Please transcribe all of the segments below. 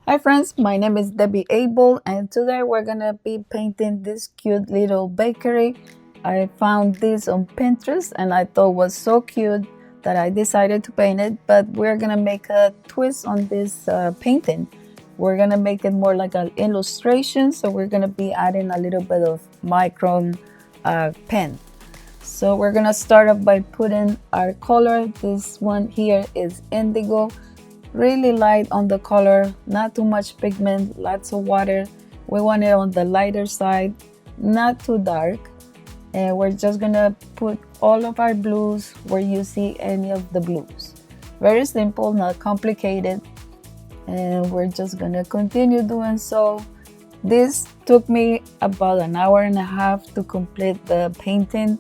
Hi friends, my name is Debbie Abel and today we're gonna be painting this cute little bakery. I found this on Pinterest and I thought it was so cute that I decided to paint it, but we're gonna make a twist on this painting. We're gonna make it more like an illustration, so we're gonna be adding a little bit of micron pen. So we're gonna start off by putting our color. This one here is indigo, really light on the color, not too much pigment, lots of water. We want it on the lighter side, not too dark. And we're just gonna put all of our blues where you see any of the blues. Very simple, not complicated. And we're just gonna continue doing so. This took me about an hour and a half to complete the painting.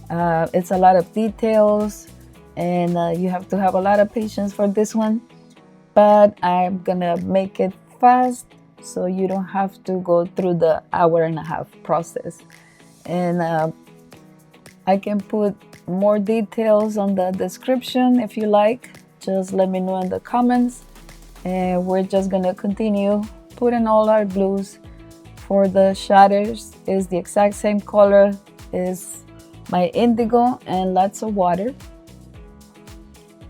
It's a lot of details and you have to have a lot of patience for this one, but I'm gonna make it fast so you don't have to go through the hour and a half process. And I can put more details on the description if you like. Just let me know in the comments. And we're just gonna continue putting all our blues. For the shadows is the exact same color, is my indigo and lots of water.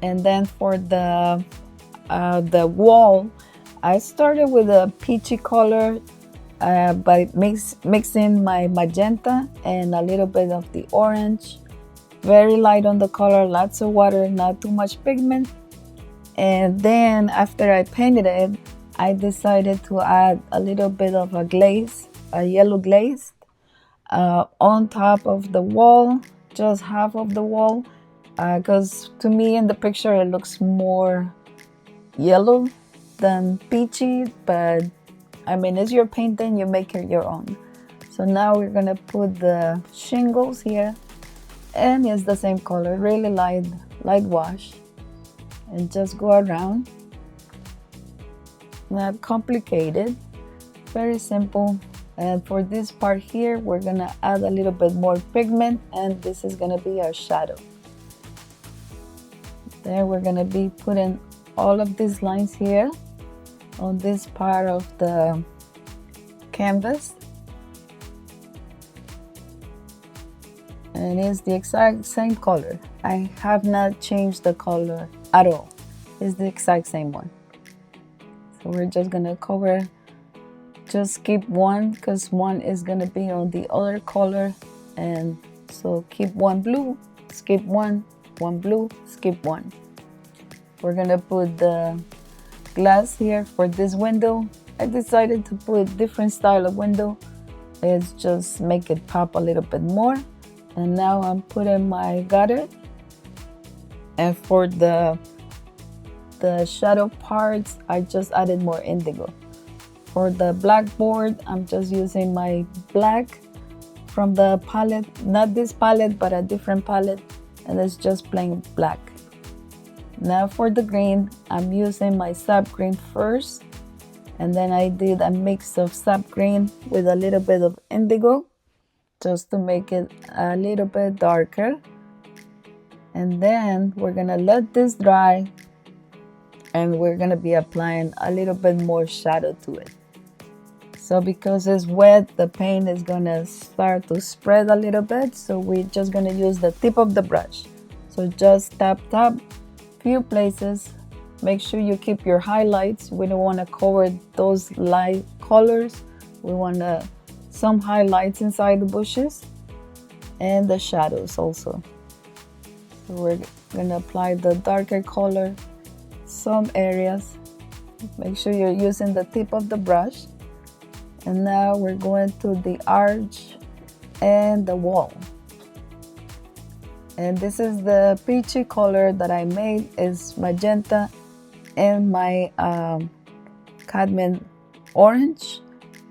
And then for the wall, I started with a peachy color by mixing my magenta and a little bit of the orange. Very light on the color, lots of water, not too much pigment. And then after I painted it, I decided to add a little bit of a glaze, a yellow glaze, on top of the wall, just half of the wall, because to me in the picture it looks more yellow than peachy, but I mean, it's your painting, you make it your own. So now we're gonna put the shingles here, and it's the same color, really light wash, and just go around. Not complicated, very simple. And for this part here, we're gonna add a little bit more pigment, and this is gonna be our shadow. There we're gonna be putting all of these lines here on this part of the canvas. And it's the exact same color. I have not changed the color at all. It's the exact same one. So we're just gonna cover, just skip one because one is gonna be on the other color. And so keep one blue, skip one blue, skip one. We're gonna put the glass here for this window. I decided to put different style of window. It's just make it pop a little bit more. And now I'm putting my gutter. And for the shadow parts, I just added more indigo. For the blackboard, I'm just using my black from the palette, not this palette, but a different palette, and it's just plain black. Now for the green, I'm using my sap green first, and then I did a mix of sap green with a little bit of indigo, just to make it a little bit darker. And then we're gonna let this dry, and we're gonna be applying a little bit more shadow to it. So because it's wet, the paint is gonna start to spread a little bit, so we're just gonna use the tip of the brush. So just tap few places. Make sure you keep your highlights. We don't want to cover those light colors. We want some highlights inside the bushes and the shadows also. So we're gonna apply the darker color some areas. Make sure you're using the tip of the brush. And now we're going to the arch and the wall. And this is the peachy color that I made, is magenta and my cadmium orange.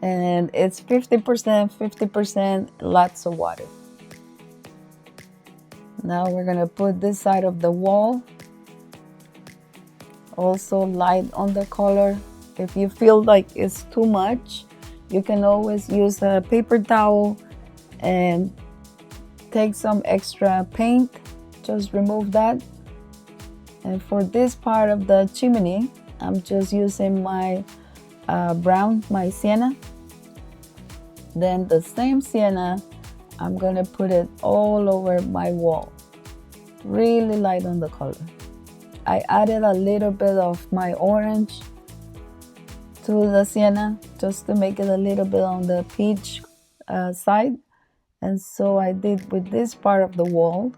And it's 50%, lots of water. Now we're gonna put this side of the wall. Also light on the color. If you feel like it's too much, you can always use a paper towel and take some extra paint, just remove that. And for this part of the chimney, I'm just using my brown, my sienna. Then the same sienna, I'm gonna put it all over my wall. Really light on the color. I added a little bit of my orange to the sienna just to make it a little bit on the peach side. And so I did with this part of the wall.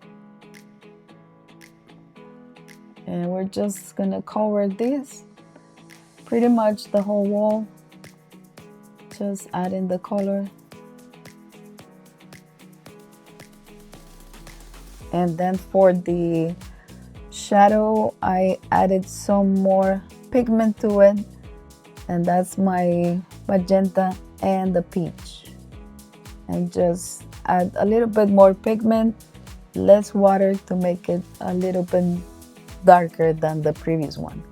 And we're just gonna cover this, pretty much the whole wall. Just adding the color. And then for the shadow, I added some more pigment to it. And that's my magenta and the peach. And just add a little bit more pigment, less water to make it a little bit darker than the previous one.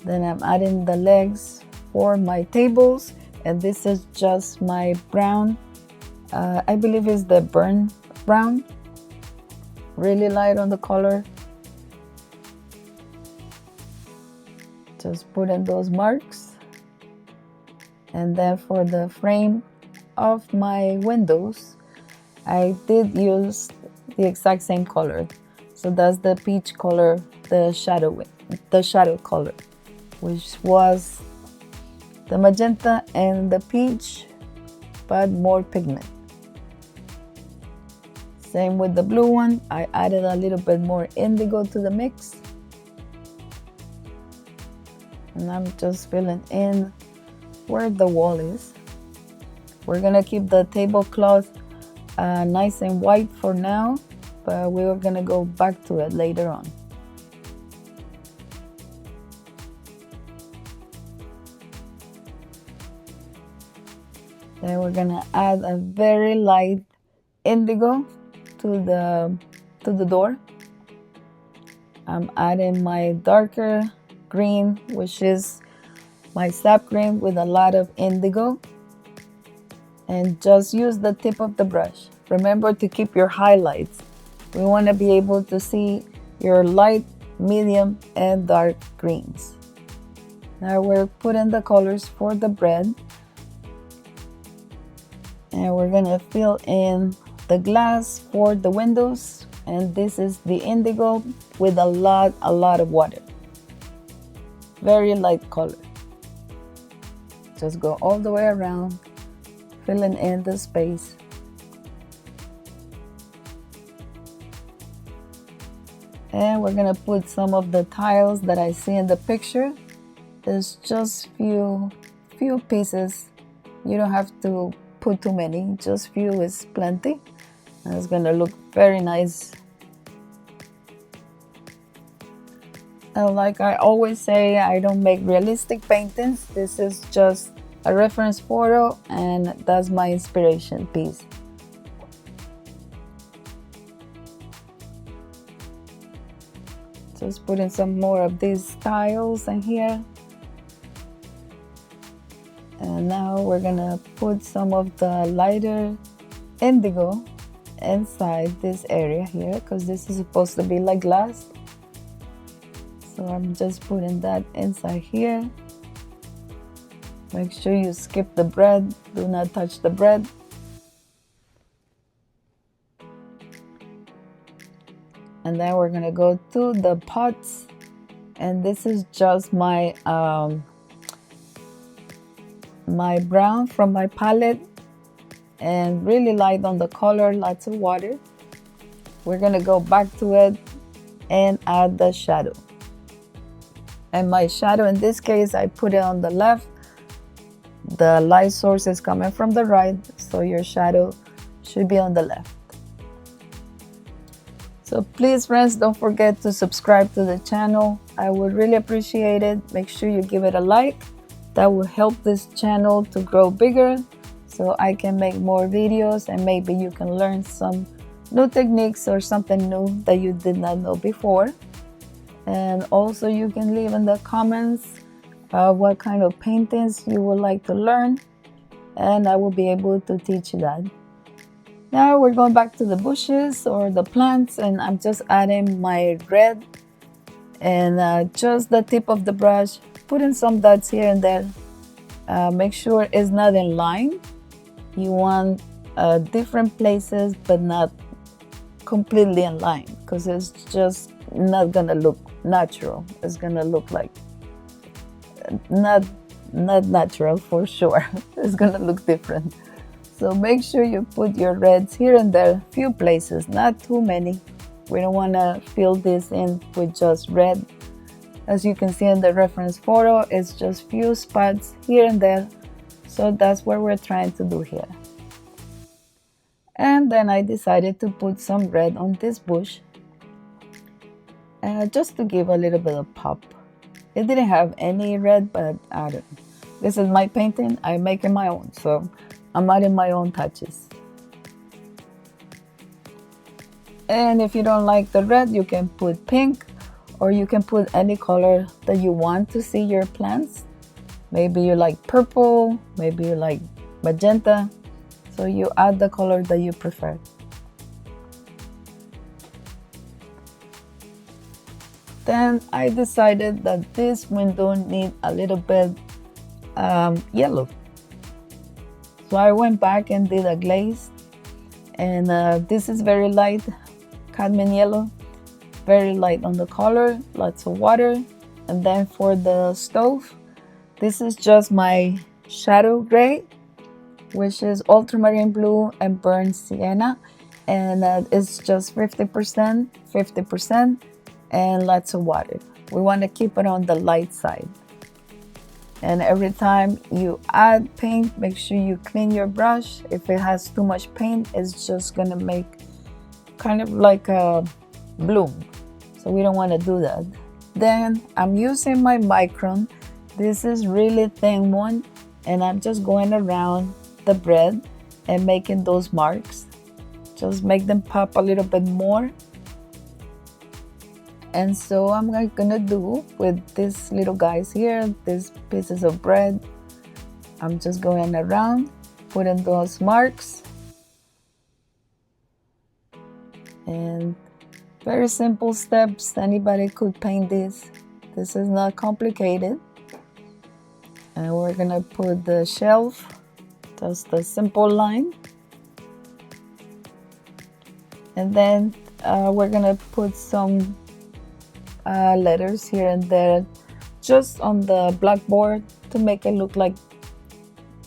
Then I'm adding the legs for my tables, and this is just my brown. I believe it's the burnt brown. Really light on the color. Just put in those marks. And then for the frame of my windows, I did use the exact same color. So that's the peach color, the shadow color, which was the magenta and the peach, but more pigment. Same with the blue one. I added a little bit more indigo to the mix. And I'm just filling in where the wall is. We're gonna keep the tablecloth nice and white for now, but we're gonna go back to it later on. Then we're gonna add a very light indigo to the door. I'm adding my darker green, which is my sap green with a lot of indigo. And just use the tip of the brush. Remember to keep your highlights. We want to be able to see your light, medium, and dark greens. Now we're putting the colors for the bread. And we're gonna fill in the glass for the windows. And this is the indigo with a lot of water. Very light color. Just go all the way around, filling in the space. And we're gonna put some of the tiles that I see in the picture. There's just few pieces. You don't have to put too many, just few is plenty. And it's gonna look very nice. And like I always say, I don't make realistic paintings. This is just a reference photo, and that's my inspiration piece. Just putting some more of these tiles in here. And now we're gonna put some of the lighter indigo inside this area here, because this is supposed to be like glass. So I'm just putting that inside here. Make sure you skip the bread. Do not touch the bread. And then we're gonna go to the pots. And this is just my my brown from my palette, and really light on the color, lots of water. We're gonna go back to it and add the shadow. And my shadow in this case, I put it on the left. The light source is coming from the right, so your shadow should be on the left. So please, friends, don't forget to subscribe to the channel. I would really appreciate it. Make sure you give it a like. That will help this channel to grow bigger, so I can make more videos, and maybe you can learn some new techniques or something new that you did not know before. And also you can leave in the comments what kind of paintings you would like to learn, and I will be able to teach you that. Now we're going back to the bushes or the plants, and I'm just adding my red and just the tip of the brush, putting some dots here and there. Make sure it's not in line. You want different places, but not completely in line, because it's just not gonna look natural. It's gonna look like not natural for sure. It's gonna look different. So make sure you put your reds here and there, few places, not too many. We don't want to fill this in with just red. As you can see in the reference photo, it's just few spots here and there. So that's what we're trying to do here. And then I decided to put some red on this bush, just to give a little bit of pop. It didn't have any red, but I don't know. This is my painting. I make it my own, so I'm adding my own touches. And if you don't like the red, you can put pink, or you can put any color that you want to see your plants. Maybe you like purple, maybe you like magenta. So you add the color that you prefer. Then I decided that this window needs a little bit yellow. So I went back and did a glaze, and this is very light cadmium yellow, very light on the color, lots of water. And then for the stove, this is just my shadow gray, which is ultramarine blue and burnt sienna, and it's just 50%, 50%, and lots of water. We want to keep it on the light side. And every time you add paint, make sure you clean your brush. If it has too much paint, it's just gonna make kind of like a bloom. So we don't want to do that. Then I'm using my micron. This is really thin one, and I'm just going around the bread and making those marks. Just make them pop a little bit more. And so I'm gonna do with these little guys here, these pieces of bread. I'm just going around, putting those marks. And very simple steps. Anybody could paint this. This is not complicated. And we're gonna put the shelf, just a simple line. And then we're gonna put some letters here and there, just on the blackboard, to make it look like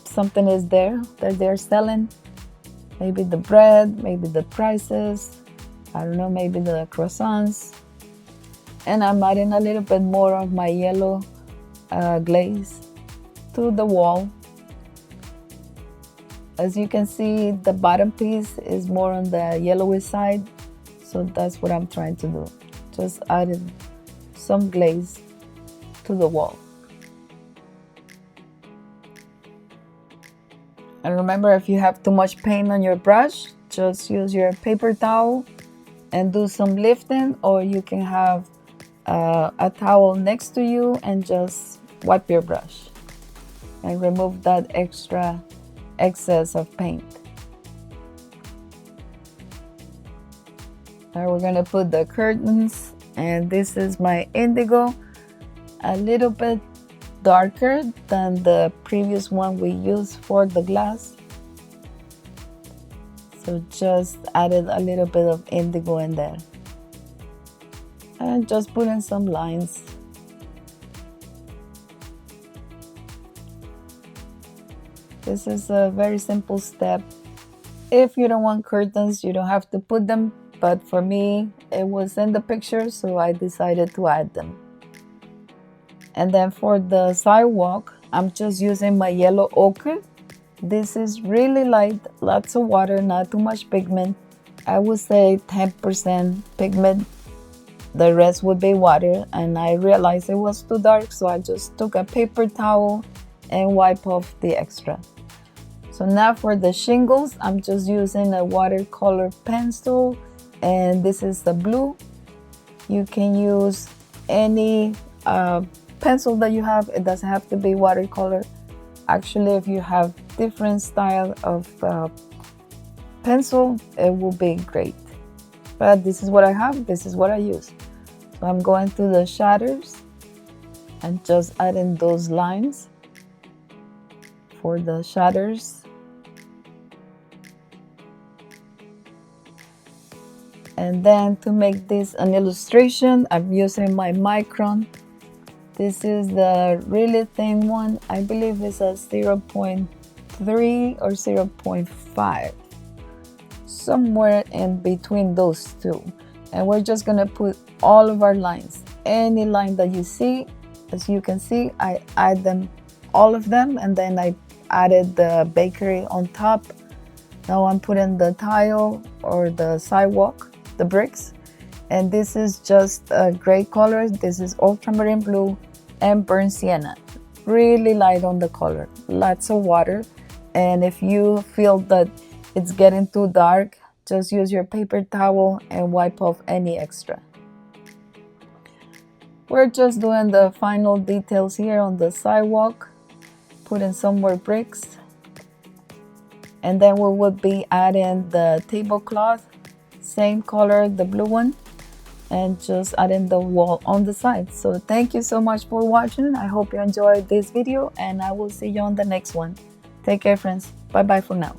something is there that they're selling. Maybe the bread, maybe the prices, I don't know, maybe the croissants. And I'm adding a little bit more of my yellow glaze to the wall. As you can see, the bottom piece is more on the yellowy side, so that's what I'm trying to do. Just adding some glaze to the wall. And remember, if you have too much paint on your brush, just use your paper towel and do some lifting, or you can have a towel next to you and just wipe your brush and remove that extra excess of paint. Now we're gonna put the curtains, and this is my indigo, a little bit darker than the previous one we used for the glass. So just added a little bit of indigo in there. And just put in some lines. This is a very simple step. If you don't want curtains, you don't have to put them. But for me, it was in the picture, so I decided to add them. And then for the sidewalk, I'm just using my yellow ochre. This is really light, lots of water, not too much pigment. I would say 10% pigment. The rest would be water. And I realized it was too dark, so I just took a paper towel and wipe off the extra. So now for the shingles, I'm just using a watercolor pencil, and this is the blue. You can use any pencil that you have. It doesn't have to be watercolor. Actually, if you have different style of pencil, it will be great. But this is what I have, this is what I use. So I'm going through the shadows and just adding those lines. for the shutters. And then to make this an illustration, I'm using my micron. This is the really thin one. I believe it's a 0.3 or 0.5. Somewhere in between those two. And we're just gonna put all of our lines. Any line that you see, as you can see, I add them, all of them, and then I added the bakery on top. Now I'm putting the tile or the sidewalk, the bricks, and this is just a gray color. This is ultramarine blue and burnt sienna. Really light on the color, lots of water. And if you feel that it's getting too dark, just use your paper towel and wipe off any extra. We're just doing the final details here on the sidewalk, putting some more bricks. And then we will be adding the tablecloth, same color, the blue one, and just adding the wall on the side. So thank you so much for watching. I hope you enjoyed this video, and I will see you on the next one. Take care, friends. Bye bye for now.